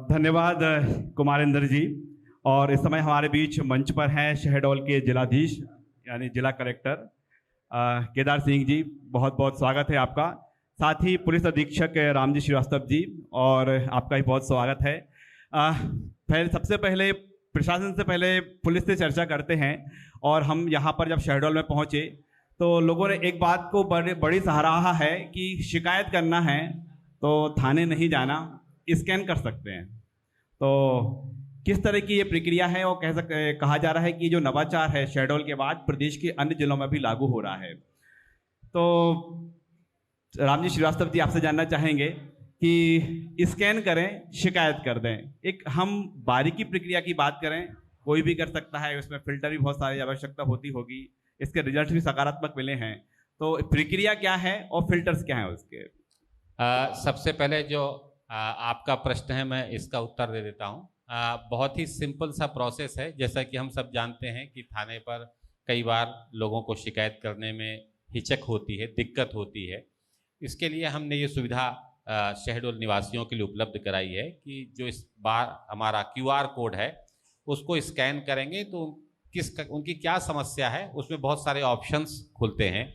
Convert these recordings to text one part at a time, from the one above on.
धन्यवाद कुमारेंद्र जी। और इस समय हमारे बीच मंच पर हैं शहडोल के जिलाधीश यानी जिला कलेक्टर केदार सिंह जी, बहुत बहुत स्वागत है आपका। साथ ही पुलिस अधीक्षक रामजी श्रीवास्तव जी, और आपका भी बहुत स्वागत है। सबसे पहले प्रशासन से पहले पुलिस से चर्चा करते हैं। और हम यहाँ पर जब शहडोल में पहुँचे तो लोगों ने एक बात को बड़ी सराहा है कि शिकायत करना है तो थाने नहीं जाना, स्कैन कर सकते हैं। तो किस तरह की ये प्रक्रिया है, और कहा जा रहा है कि जो नवाचार है शहडोल के बाद प्रदेश के अन्य जिलों में भी लागू हो रहा है। तो रामजी श्रीवास्तव जी, आपसे जानना चाहेंगे कि स्कैन करें, शिकायत कर दें। एक हम बारीकी प्रक्रिया की बात करें, कोई भी कर सकता है, उसमें फिल्टर भी बहुत सारी आवश्यकता होती होगी, इसके रिजल्ट भी सकारात्मक मिले हैं। तो प्रक्रिया क्या है और फिल्टर्स क्या है उसके? सबसे पहले जो आपका प्रश्न है मैं इसका उत्तर दे देता हूँ। बहुत ही सिंपल सा प्रोसेस है। जैसा कि हम सब जानते हैं कि थाने पर कई बार लोगों को शिकायत करने में हिचक होती है, दिक्कत होती है। इसके लिए हमने ये सुविधा शहडोल निवासियों के लिए उपलब्ध कराई है कि जो इस बार हमारा QR कोड है उसको स्कैन करेंगे तो उनकी क्या समस्या है, उसमें बहुत सारे ऑप्शंस खुलते हैं।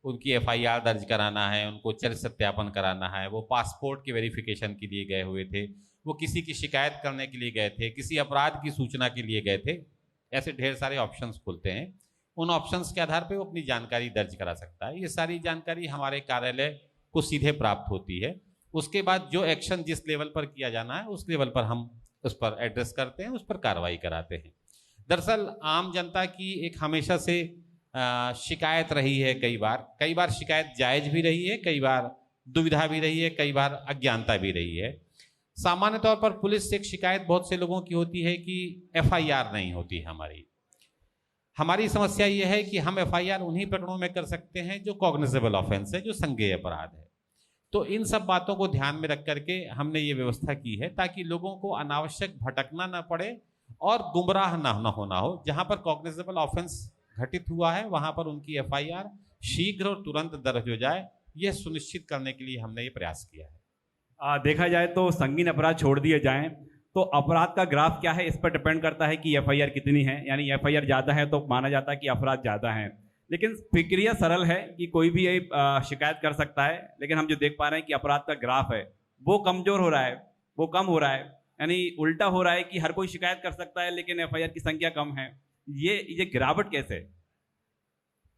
उनकी FIR दर्ज कराना है, उनको चरित्र सत्यापन कराना है, वो पासपोर्ट की वेरिफिकेशन के लिए गए हुए थे, वो किसी की शिकायत करने के लिए गए थे, किसी अपराध की सूचना के लिए गए थे, ऐसे ढेर सारे ऑप्शंस खुलते हैं। उन ऑप्शंस के आधार पे वो अपनी जानकारी दर्ज करा सकता है। ये सारी जानकारी हमारे कार्यालय को सीधे प्राप्त होती है। उसके बाद जो एक्शन जिस लेवल पर किया जाना है उस लेवल पर हम उस पर एड्रेस करते हैं, उस पर कार्रवाई कराते हैं। दरअसल आम जनता की एक हमेशा से शिकायत रही है। कई बार शिकायत जायज भी रही है, कई बार दुविधा भी रही है, कई बार अज्ञानता भी रही है। सामान्य तौर पर पुलिस से एक शिकायत बहुत से लोगों की होती है कि FIR नहीं होती। हमारी समस्या यह है कि हम FIR उन्हीं प्रकरणों में कर सकते हैं जो कॉग्निजेबल ऑफेंस है, जो संज्ञेय अपराध है। तो इन सब बातों को ध्यान में रख करके हमने ये व्यवस्था की है ताकि लोगों को अनावश्यक भटकना न पड़े और गुमराह न होना हो। जहां पर कॉग्निजेबल ऑफेंस घटित हुआ है वहां पर उनकी FIR शीघ्र और तुरंत दर्ज हो जाए, यह सुनिश्चित करने के लिए हमने ये प्रयास किया है। देखा जाए तो संगीन अपराध छोड़ दिए जाएं तो अपराध का ग्राफ क्या है, इस पर डिपेंड करता है कि FIR कितनी है। यानी FIR ज़्यादा है तो माना जाता है कि अपराध ज़्यादा है। लेकिन प्रक्रिया सरल है कि कोई भी ये शिकायत कर सकता है। लेकिन हम जो देख पा रहे हैं कि अपराध का ग्राफ है वो कमज़ोर हो रहा है, वो कम हो रहा है। यानी उल्टा हो रहा है कि हर कोई शिकायत कर सकता है लेकिन FIR की संख्या कम है। ये गिरावट कैसे?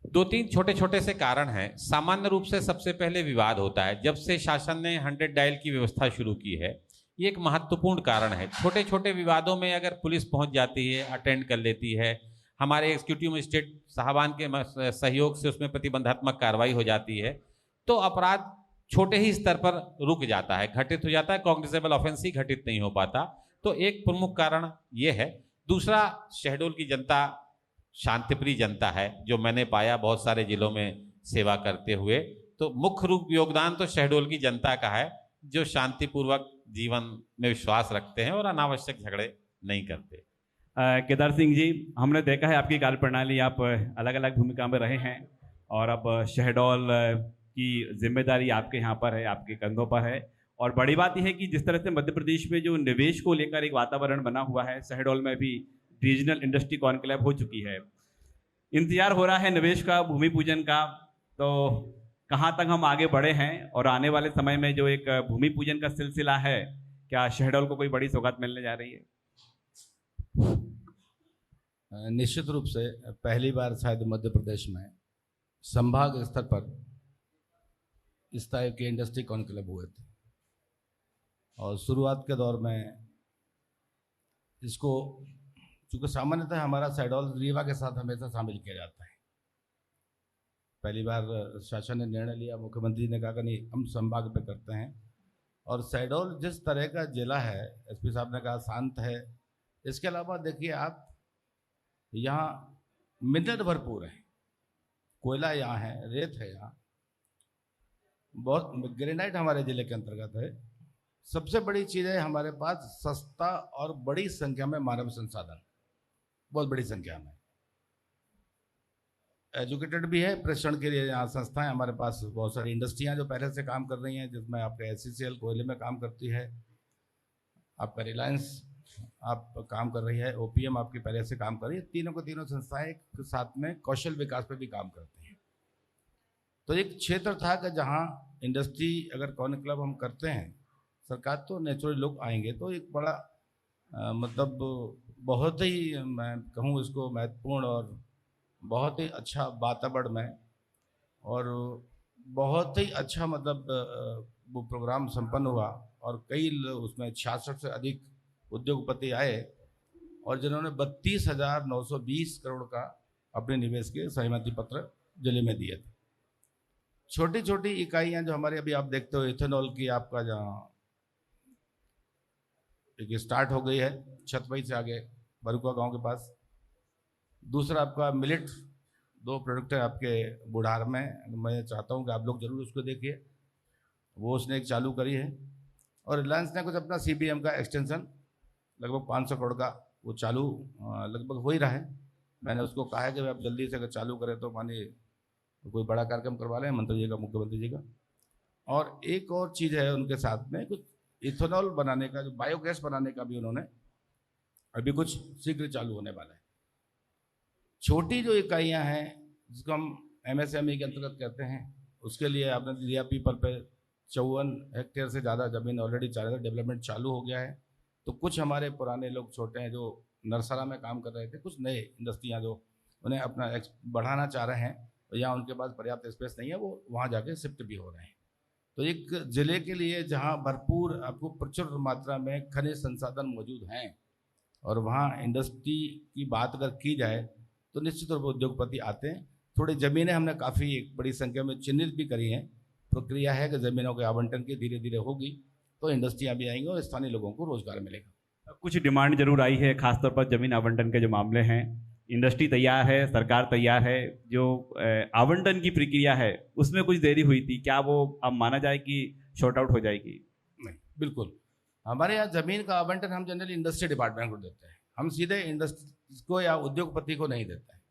दो तीन छोटे छोटे से कारण हैं। सामान्य रूप से सबसे पहले विवाद होता है। जब से शासन ने 100 डायल की व्यवस्था शुरू की है, ये एक महत्वपूर्ण कारण है। छोटे छोटे विवादों में अगर पुलिस पहुंच जाती है, अटेंड कर लेती है, हमारे एग्जीक्यूटिव मजिस्ट्रेट साहबान के सहयोग से उसमें प्रतिबंधात्मक कार्रवाई हो जाती है, तो अपराध छोटे ही स्तर पर रुक जाता है, घटित हो जाता है। कॉग्निजेबल ऑफेंस ही घटित नहीं हो पाता। तो एक प्रमुख कारण ये है। दूसरा, शहडोल की जनता शांतिप्रिय जनता है, जो मैंने पाया बहुत सारे जिलों में सेवा करते हुए। तो मुख्य रूप योगदान तो शहडोल की जनता का है, जो शांतिपूर्वक जीवन में विश्वास रखते हैं और अनावश्यक झगड़े नहीं करते। केदार सिंह जी, हमने देखा है आपकी कार्यप्रणाली, आप अलग अलग भूमिका में रहे हैं और अब शहडोल की जिम्मेदारी आपके यहाँ पर है, आपके कंधों पर है। और बड़ी बात यह है कि जिस तरह से मध्य प्रदेश में जो निवेश को लेकर एक वातावरण बना हुआ है, शहडोल में भी रीजनल इंडस्ट्री कॉन्क्लेव हो चुकी है। इंतजार हो रहा है निवेश का, भूमि पूजन का। तो कहाँ तक हम आगे बढ़े हैं और आने वाले समय में जो एक भूमि पूजन का सिलसिला है, क्या शहडोल को कोई बड़ी सौगात मिलने जा रही है? निश्चित रूप से पहली बार शायद मध्य प्रदेश में संभाग स्तर पर इस टाइप के इंडस्ट्री कॉन्क्लेव हुए थे। और शुरुआत के दौर में इसको, चूँकि सामान्यतः हमारा शहडोल रीवा के साथ हमेशा शामिल किया जाता है, पहली बार शासन ने निर्णय लिया, मुख्यमंत्री ने कहा कि नहीं, हम संभाग पे करते हैं। और शहडोल जिस तरह का जिला है, SP साहब ने कहा शांत है। इसके अलावा देखिए आप, यहाँ मिनरल भरपूर है, कोयला यहाँ है, रेत है, यहाँ बहुत ग्रेनाइट हमारे जिले के अंतर्गत है। सबसे बड़ी चीज़ है हमारे पास सस्ता और बड़ी संख्या में मानव संसाधन, बहुत बड़ी संख्या में एजुकेटेड भी है। प्रशिक्षण के लिए यहाँ संस्थाएं, हमारे पास बहुत सारी इंडस्ट्रियाँ जो पहले से काम कर रही हैं, जिसमें आपके SCCL कोयले में काम करती है। आपका रिलायंस आप काम कर रही है, ओपीएम आपकी पहले से काम कर रही है। तीनों को तीनों संस्थाएं एक साथ में कौशल विकास पे भी काम करती हैं। तो एक क्षेत्र था कि जहाँ इंडस्ट्री अगर कॉन्क्लेव हम करते हैं, सरकार तो नेचुरली लोग आएंगे, तो एक बड़ा मतलब बहुत ही मैं कहूँ इसको महत्वपूर्ण और बहुत ही अच्छा वातावरण में और बहुत ही अच्छा मतलब वो प्रोग्राम संपन्न हुआ और कई उसमें 66 से अधिक उद्योगपति आए और जिन्होंने 32,920 करोड़ का अपने निवेश के सहमति पत्र जिले में दिए थे। छोटी छोटी इकाइयां जो हमारे अभी आप देखते हो, इथेनॉल की आपका जहाँ एक स्टार्ट हो गई है छतवई से आगे बरुआ गांव के पास। दूसरा आपका मिलेट, 2 प्रोडक्ट है आपके बुढ़ार में, मैं चाहता हूं कि आप लोग जरूर उसको देखिए, वो उसने एक चालू करी है। और रिलायंस ने कुछ अपना सीबीएम का एक्सटेंशन लगभग 500 करोड़ का वो चालू लगभग हो ही रहा है। मैंने उसको कहा है कि आप जल्दी से अगर चालू करें तो मानिए कोई बड़ा कार्यक्रम करवा लें मंत्री जी का, मुख्यमंत्री जी का। और एक और चीज़ है उनके साथ में, कुछ इथेनॉल बनाने का, जो बायोगैस बनाने का भी उन्होंने अभी कुछ शीघ्र चालू होने वाला है। छोटी जो इकाइयाँ हैं जिसको हम एमएसएमई के अंतर्गत कहते हैं, उसके लिए आपने दिया पीपल पे 54 हेक्टेयर से ज़्यादा ज़मीन ऑलरेडी डेवलपमेंट चालू हो गया है। तो कुछ हमारे पुराने लोग छोटे हैं जो नरसरा में काम कर रहे थे, कुछ नए इंडस्ट्रियाँ जो उन्हें अपना बढ़ाना चाह रहे हैं या उनके पास पर्याप्त स्पेस नहीं है, वो वहाँ जाके शिफ्ट भी हो रहे हैं। तो एक ज़िले के लिए जहाँ भरपूर आपको प्रचुर मात्रा में खनिज संसाधन मौजूद हैं और वहाँ इंडस्ट्री की बात अगर की जाए तो निश्चित रूप से उद्योगपति आते हैं। थोड़ी ज़मीनें हमने काफ़ी एक बड़ी संख्या में चिन्हित भी करी हैं। प्रक्रिया है कि ज़मीनों के आवंटन की धीरे धीरे होगी तो इंडस्ट्रियाँ भी आएंगी और स्थानीय लोगों को रोजगार मिलेगा। कुछ डिमांड जरूर आई है, खासतौर पर जमीन आवंटन के जो मामले हैं। इंडस्ट्री तैयार है, सरकार तैयार है, जो आवंटन की प्रक्रिया है उसमें कुछ देरी हुई थी, क्या वो अब माना जाए कि शॉर्ट आउट हो जाएगी? नहीं, बिल्कुल। हमारे यहाँ जमीन का आवंटन हम जनरली इंडस्ट्री डिपार्टमेंट को देते हैं, हम सीधे इंडस्ट्री को या उद्योगपति को नहीं देते हैं।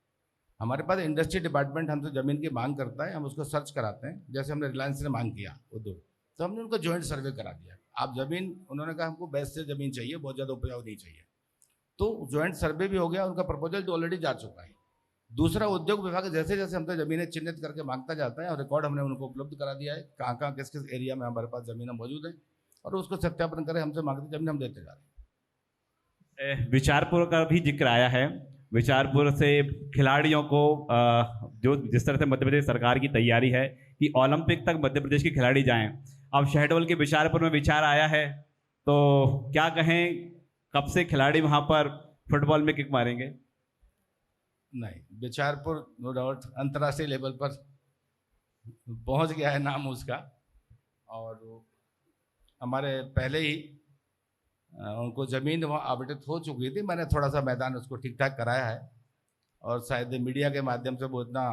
हमारे पास इंडस्ट्री डिपार्टमेंट हमसे ज़मीन की मांग करता है, हम उसको सर्च कराते हैं। जैसे हमने रिलायंस ने मांग किया उद्योग, तो हमने उनको जॉइंट सर्वे करा दिया। आप ज़मीन, उन्होंने कहा हमको बेस्ट से ज़मीन चाहिए, बहुत ज़्यादा उपजाऊ नहीं चाहिए, तो जॉइंट सर्वे भी हो गया, उनका प्रपोजल तो ऑलरेडी जा चुका है। दूसरा, उद्योग विभाग जैसे जैसे हमसे ज़मीनें चिन्हित करके मांगता जाता है और रिकॉर्ड हमने उनको उपलब्ध करा दिया है, कहाँ कहाँ किस किस एरिया में हमारे पास ज़मीनें मौजूद हैं, और उसको सत्यापन करें, हमसे मांगते ज़मीन हम देते जा रहे हैं। विचारपुर का भी जिक्र आया है। विचारपुर से खिलाड़ियों को जो जिस तरह से मध्य प्रदेश सरकार की तैयारी है कि ओलंपिक तक मध्य प्रदेश के खिलाड़ी जाएं, अब शहडोल के विचारपुर में विचार आया है, तो क्या कहें, कब से खिलाड़ी वहां पर फुटबॉल में किक मारेंगे? नहीं, विचारपुर नो डाउट अंतर्राष्ट्रीय लेवल पर पहुंच गया है नाम उसका, और हमारे पहले ही उनको ज़मीन वहाँ आवंटित हो चुकी थी। मैंने थोड़ा सा मैदान उसको ठीक ठाक कराया है और शायद मीडिया के माध्यम से वो इतना,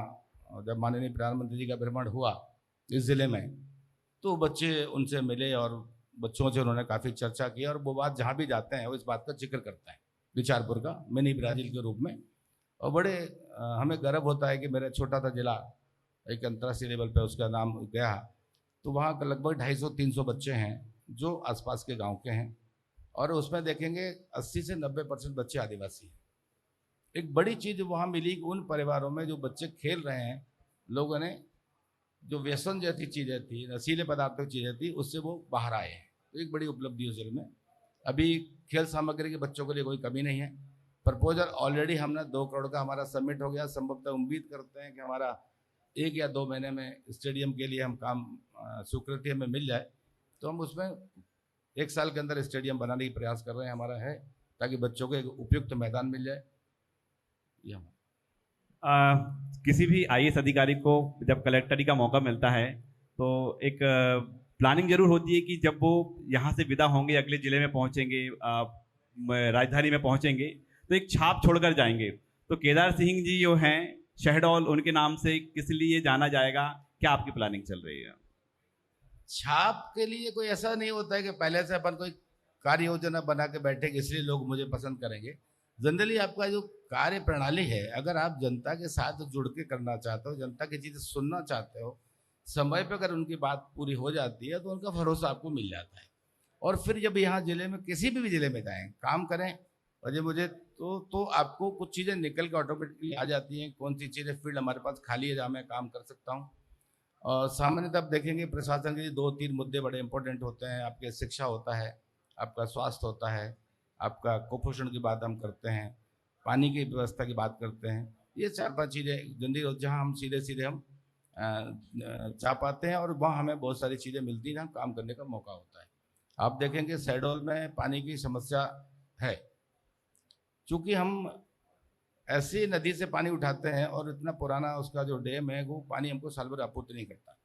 जब माननीय प्रधानमंत्री जी का भ्रमण हुआ इस ज़िले में तो बच्चे उनसे मिले और बच्चों से उन्होंने काफ़ी चर्चा की, और वो बात जहाँ भी जाते हैं वो इस बात का जिक्र करता है, विचारपुर का मिनी ब्राज़ील के रूप में। और बड़े हमें गर्व होता है कि मेरा छोटा सा जिला एक अंतर्राष्ट्रीय लेवल पे उसका नाम गया, तो वहाँ का लगभग 250-300 बच्चे हैं जो आसपास के गांव के हैं, और उसमें देखेंगे 80 से 90% बच्चे आदिवासी हैं। एक बड़ी चीज़ वहाँ मिली, उन परिवारों में जो बच्चे खेल रहे हैं, लोगों ने जो व्यसन जैसी चीज़ें थी, नशीले पदार्थों की चीज़ें थी, उससे वो बाहर आए हैं। तो एक बड़ी उपलब्धि उस जिले में। अभी खेल सामग्री के बच्चों के लिए कोई कमी नहीं है। प्रपोजल ऑलरेडी हमने 2 करोड़ का हमारा सबमिट हो गया। संभवतः उम्मीद करते हैं कि हमारा 1 या 2 महीने में स्टेडियम के लिए हम काम स्वीकृति हमें मिल जाए, तो हम उसमें 1 साल के अंदर स्टेडियम बनाने की प्रयास कर रहे हैं, हमारा है, ताकि बच्चों को एक उपयुक्त मैदान मिल जाए। ये किसी भी आईएएस अधिकारी को जब कलेक्टरी का मौका मिलता है तो एक प्लानिंग जरूर होती है कि जब वो यहाँ से विदा होंगे, अगले जिले में पहुँचेंगे, राजधानी में पहुँचेंगे, तो एक छाप छोड़कर जाएंगे। तो केदार सिंह जी जो हैं शहडोल, उनके नाम से किस लिए जाना जाएगा, क्या आपकी प्लानिंग चल रही है? छाप के लिए कोई ऐसा नहीं होता है कि पहले से अपन कोई कार्य योजना बना के बैठेंगे इसलिए लोग मुझे पसंद करेंगे। जनरली आपका जो कार्य प्रणाली है, अगर आप जनता के साथ जुड़ के करना चाहते हो, जनता की चीज़ें सुनना चाहते हो, समय पर अगर उनकी बात पूरी हो जाती है तो उनका भरोसा आपको मिल जाता है। और फिर जब यहाँ जिले में किसी भी जिले में जाएं, काम करें, और जब मुझे तो आपको कुछ चीज़ें निकल के ऑटोमेटिकली आ जाती हैं, कौन सी चीज़ें फील्ड हमारे पास खाली है जहाँ मैं काम कर सकता हूँ। और सामान्यतः आप देखेंगे प्रशासन के 2-3 मुद्दे बड़े इंपॉर्टेंट होते हैं। आपके शिक्षा होता है, आपका स्वास्थ्य होता है, आपका कुपोषण की बात हम करते हैं, पानी की व्यवस्था की बात करते हैं। ये 4-5 चीज़ें जिंदगी जहाँ हम सीधे हम चाह पाते हैं, और वहाँ हमें बहुत सारी चीज़ें मिलती हैं जहाँ काम करने का मौका होता है। आप देखेंगे शहडोल में पानी की समस्या है, चूँकि हम ऐसी नदी से पानी उठाते हैं और इतना पुराना उसका जो डैम है वो पानी हमको साल भर आपूर्ति नहीं करता।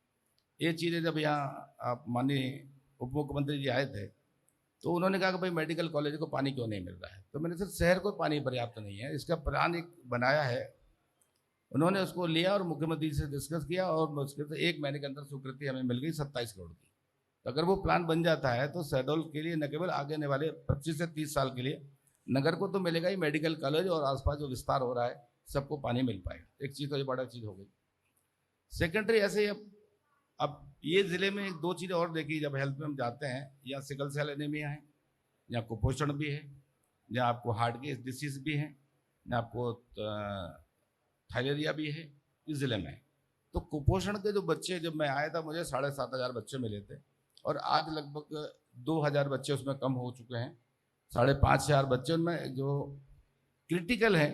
ये चीज़ें जब यहाँ आप माननीय उप मुख्यमंत्री जी आए थे तो उन्होंने कहा कि भाई मेडिकल कॉलेज को पानी क्यों नहीं मिल रहा है, तो मैंने सर शहर को पानी पर्याप्त नहीं है, इसका प्लान एक बनाया है। उन्होंने उसको लिया और मुख्यमंत्री से डिस्कस किया और मुश्किल से 1 महीने के अंदर स्वीकृति हमें मिल गई 27 करोड़ की। तो अगर वो प्लान बन जाता है तो शहडोल के लिए न केवल आगे वाले 25 से 30 साल के लिए नगर को तो मिलेगा ही, मेडिकल कॉलेज और आसपास जो विस्तार हो रहा है सबको पानी मिल पाएगा। एक चीज़ तो ये बड़ा चीज़ हो गई। सेकेंडरी ऐसे अब ये ज़िले में 2 चीज़ें और देखी, जब हेल्थ में हम जाते हैं, या सिकल सेल एनीमिया है, या कुपोषण भी है, या आपको हार्ट की डिसीज भी है, या आपको थायरिया भी है इस ज़िले में। तो कुपोषण के जो बच्चे, जब मैं आया था मुझे 7,500 बच्चे मिले थे, और आज लगभग 2,000 बच्चे उसमें कम हो चुके हैं। 5,500 बच्चे उनमें जो क्रिटिकल हैं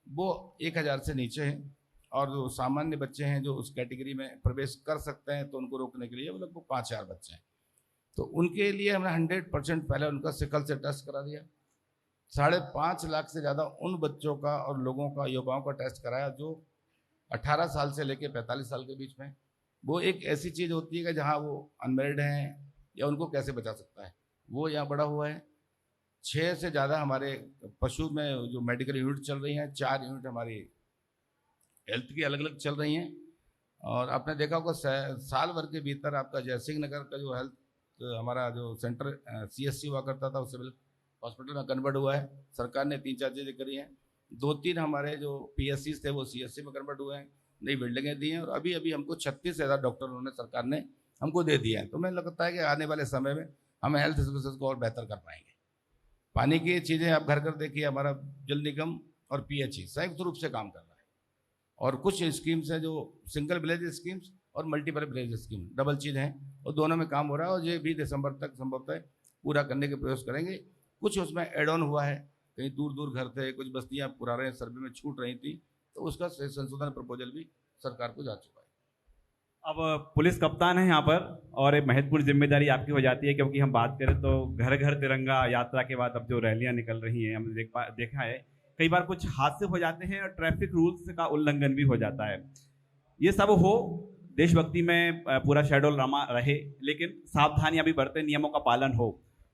वो 1,000 से नीचे हैं, और जो सामान्य बच्चे हैं जो उस कैटेगरी में प्रवेश कर सकते हैं तो उनको रोकने के लिए वो लगभग 5,000 बच्चे हैं। तो उनके लिए हमने 100% पहले उनका सिकल से टेस्ट करा दिया। 5.5 लाख से ज़्यादा उन बच्चों का और लोगों का, युवाओं का टेस्ट कराया जो 18 साल से लेकर 45 साल के बीच में। वो एक ऐसी चीज़ होती है कि जहाँ वो अनमेरिड हैं या उनको कैसे बचा सकता है, वो यहाँ बड़ा हुआ है। 6 से ज़्यादा हमारे पशु में जो मेडिकल यूनिट चल रही हैं, 4 यूनिट हमारी हेल्थ की अलग अलग चल रही हैं। और आपने देखा होगा साल भर के भीतर आपका जयसिंह नगर का जो हेल्थ हमारा जो सेंटर CSC हुआ करता था, उससे हॉस्पिटल में कन्वर्ट हुआ है। सरकार ने 3-4 चीज़ें करी हैं। 2-3 हमारे जो PSCs थे वो CSC में कन्वर्ट हुए हैं, नई बिल्डिंगें दी हैं, और अभी अभी हमको 36,000 डॉक्टर उन्होंने सरकार ने हमको दे दिए हैं। तो मुझे लगता है कि आने वाले समय में हम हेल्थ सर्विसेज को और बेहतर कर पाएंगे। पानी की चीज़ें आप घर घर देखिए, हमारा जल निगम और PHE संयुक्त रूप से काम कर रहा है, और कुछ स्कीम्स हैं जो सिंगल विलेज स्कीम्स और मल्टीपल विलेज स्कीम, डबल चीज़ हैं, और दोनों में काम हो रहा है, और ये भी दिसंबर तक संभवतः पूरा करने के प्रयास करेंगे। कुछ उसमें एड ऑन हुआ है, कहीं दूर दूर घर थे, कुछ बस्तियाँ पुराने सर्वे में छूट रही थी, तो उसका संशोधन प्रपोजल भी सरकार को जा चुका है। अब पुलिस कप्तान है यहाँ पर, और एक महत्वपूर्ण जिम्मेदारी आपकी हो जाती है, क्योंकि हम बात करें तो घर घर तिरंगा यात्रा के बाद अब जो रैलियाँ निकल रही हैं, हमने देखा है कई बार कुछ हादसे हो जाते हैं और ट्रैफिक रूल्स का उल्लंघन भी हो जाता है। ये सब हो, देशभक्ति में पूरा शहडोल रमा रहे, लेकिन सावधानियां भी बरतें, नियमों का पालन हो।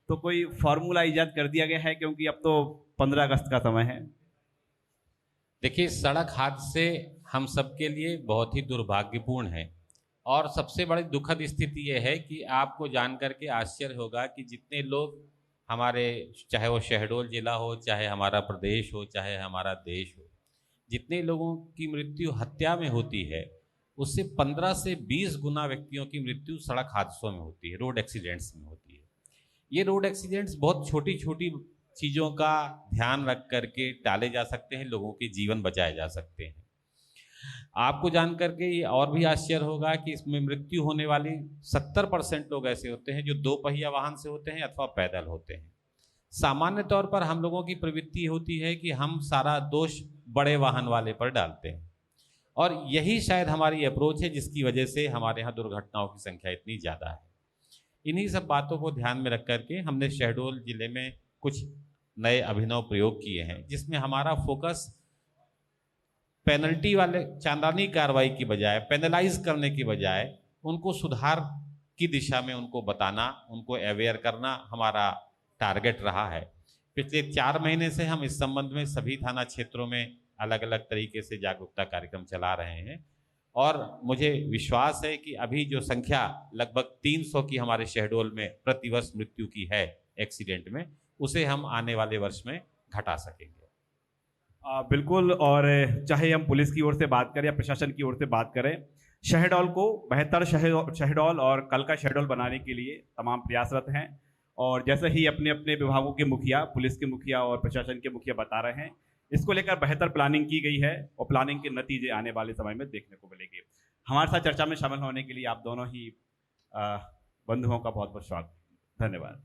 तो कोई फॉर्मूला इजाद कर दिया गया है, क्योंकि अब तो 15 अगस्त का समय है। देखिए, सड़क हादसे हम सबके लिए बहुत ही दुर्भाग्यपूर्ण है, और सबसे बड़ी दुखद स्थिति यह है कि आपको जानकर के आश्चर्य होगा कि जितने लोग हमारे, चाहे वो शहडोल जिला हो, चाहे हमारा प्रदेश हो, चाहे हमारा देश हो, जितने लोगों की मृत्यु हत्या में होती है, उससे 15 से 20 गुना व्यक्तियों की मृत्यु सड़क हादसों में होती है, रोड एक्सीडेंट्स में होती है। ये रोड एक्सीडेंट्स बहुत छोटी छोटी चीज़ों का ध्यान रख करके टाले जा सकते हैं, लोगों के जीवन बचाए जा सकते हैं। आपको जान करके ये और भी आश्चर्य होगा कि इसमें मृत्यु होने वाली 70% लोग ऐसे होते हैं जो 2 पहिया वाहन से होते हैं अथवा पैदल होते हैं। सामान्य तौर पर हम लोगों की प्रवृत्ति होती है कि हम सारा दोष बड़े वाहन वाले पर डालते हैं, और यही शायद हमारी अप्रोच है जिसकी वजह से हमारे यहाँ दुर्घटनाओं की संख्या इतनी ज़्यादा है। इन्हीं सब बातों को ध्यान में रख करके हमने शहडोल जिले में कुछ नए अभिनव प्रयोग किए हैं, जिसमें हमारा फोकस पेनल्टी वाले चालानी कार्रवाई की बजाय, पेनलाइज करने की बजाय उनको सुधार की दिशा में उनको बताना, उनको अवेयर करना हमारा टारगेट रहा है। पिछले 4 महीने से हम इस संबंध में सभी थाना क्षेत्रों में अलग अलग तरीके से जागरूकता कार्यक्रम चला रहे हैं, और मुझे विश्वास है कि अभी जो संख्या लगभग 300 की हमारे शहडोल में प्रतिवर्ष मृत्यु की है एक्सीडेंट में, उसे हम आने वाले वर्ष में घटा सकेंगे। बिल्कुल, और चाहे हम पुलिस की ओर से बात करें या प्रशासन की ओर से बात करें, शहडोल को बेहतर शहडोल और कल का शहडोल बनाने के लिए तमाम प्रयासरत हैं। और जैसे ही अपने अपने विभागों के मुखिया, पुलिस के मुखिया और प्रशासन के मुखिया बता रहे हैं, इसको लेकर बेहतर प्लानिंग की गई है और प्लानिंग के नतीजे आने वाले समय में देखने को मिलेंगे। हमारे साथ चर्चा में शामिल होने के लिए आप दोनों ही बंधुओं का बहुत बहुत स्वागत, धन्यवाद।